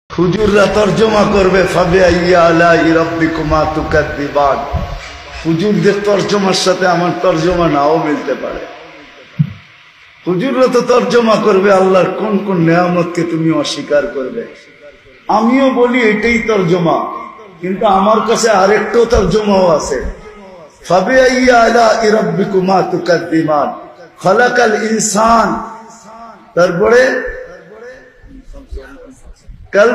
হুজুররা তর্জমা করবে ফাবিআইয়ি আলাই রাব্বিকুমা তুকাদ্দিবান। হুজুরদের তর্জমার সাথে আমার তর্জমা নাও মিলতে পারে। হুজুররা তো তর্জমা করবে আল্লাহর কোন কোন নেয়ামতকে তুমি অস্বীকার করবে। আমিও বলি এটাই তর্জমা, কিন্তু আমার কাছে আরেকটা তর্জমাও আছে। ফাবিআইয়ি আলাই রাব্বিকুমা তুকাদ্দিবান খালাকাল ইনসান, তারপরে কাল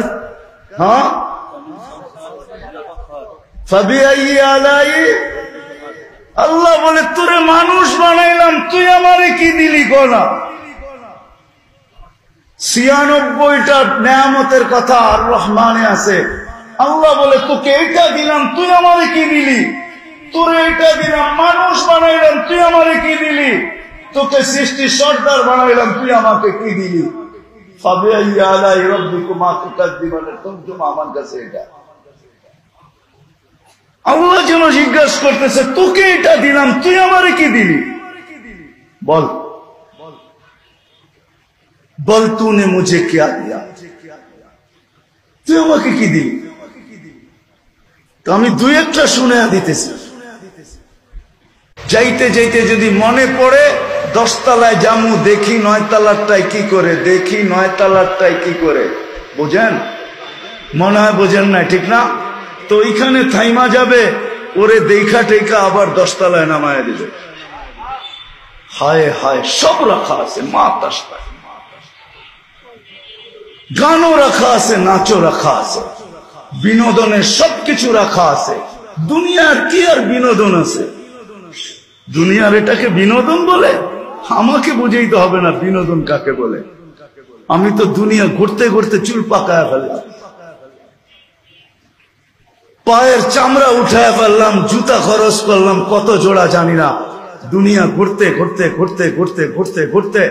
হ্যাঁ ফাবিআইয়ি আলাই, আল্লাহ বলে তোরে মানুষ বানাইলাম, তুই আমারে কি দিলি কোনা। ৯৬টা নেয়ামতের কথা আর রহমানে আছে। আল্লাহ বলে তোকে এটা দিলাম, তুই আমারে কি দিলি। তোরে এটা দিলাম, মানুষ বানাইলাম, তুই আমারে কি দিলি। তোকে সৃষ্টি সর্দার বানাইলাম, তুই আমাকে কি দিলি। ফাবিআইয়ি আলাই রাব্বিকুমা তুকাদ্দিবানের তর্জমা আমার কাছে এটা। আল্লাহ যেন জিজ্ঞাসা করতেছে তোকে এটা দিলাম, তুই আমারে কি দিলি। বল বল তूने मुझे क्या दिया, তুই আমাকে কি দিলি। তো আমি দুই একটা শুনে দিতেছি। যাইতে যাইতে যদি মনে পড়ে ১০ তলায় জামু, দেখি ৯ তলারটাই কি করে, দেখি ৯ তলারটাই কি করে। বোঝেন? মনে হয় বোঝেন না, ঠিক না? তো ওইখানে থাইমা যাবে, ওরে দেখা টেকা আবার ১০ তলায় নামায় দিবে। হায় হায়, সব রাখা আছে, মাতাস্তায় গানও রাখা আছে, নাচও রাখা আছে, বিনোদনের সবকিছু রাখা আছে। দুনিয়ার কি আর বিনোদন আছে? দুনিয়ার এটাকে বিনোদন বলে? আমাকে বুঝাইতে হবে না বিনোদন কাকে বলে। আমি তো দুনিয়া ঘুরতে ঘুরতে চুল পাকায় ফেললাম, পায়ের চামড়া উঠায় ফেললাম, জুতা খরচ করলাম কত জোড়া জানি না। দুনিয়া ঘুরতে ঘুরতে ঘুরতে ঘুরতে ঘুরতে ঘুরতে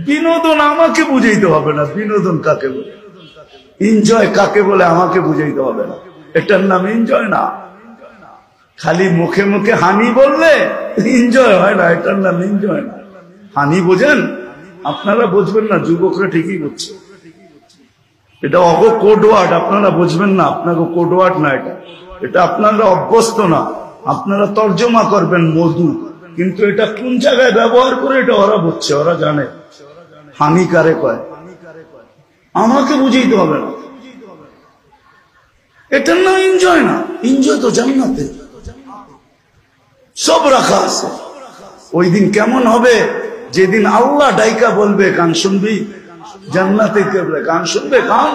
বিনোদন আমাকে বুঝাইতে হবে না বিনোদন কাকে বলে, এনজয় কাকে বলে আমাকে বুঝাইতে হবে না। এটার নাম এনজয় না। খালি মুখে মুখে হানি বললে এনজয় হয় না, এটার নাম এনজয় না। হানি বোঝেন? আপনারা বুঝবেন না, যুবকরা ঠিকই বুঝছে। এটা কোড ওয়ার্ড, আপনারা বুঝবেন না, আপনাকে কোড ওয়ার্ড না এটা। এটা আপনারা অভ্যস্ত না, আপনারা তর্জমা করবেন মধু, কিন্তু এটা কোন জায়গায় ব্যবহার করে এটা ওরা বুঝছে, ওরা জানে হানিকারে কয়। আমাকে বুঝাইতে হবে না, এটার নাম এনজয় না। এনজয় তো জান্নাতে সব রাখা আছে। ওই দিন কেমন হবে? যেদিন আল্লাহ ডাইকা বলবে গান শুনবি, জান্নাতে গান শুনবে, গান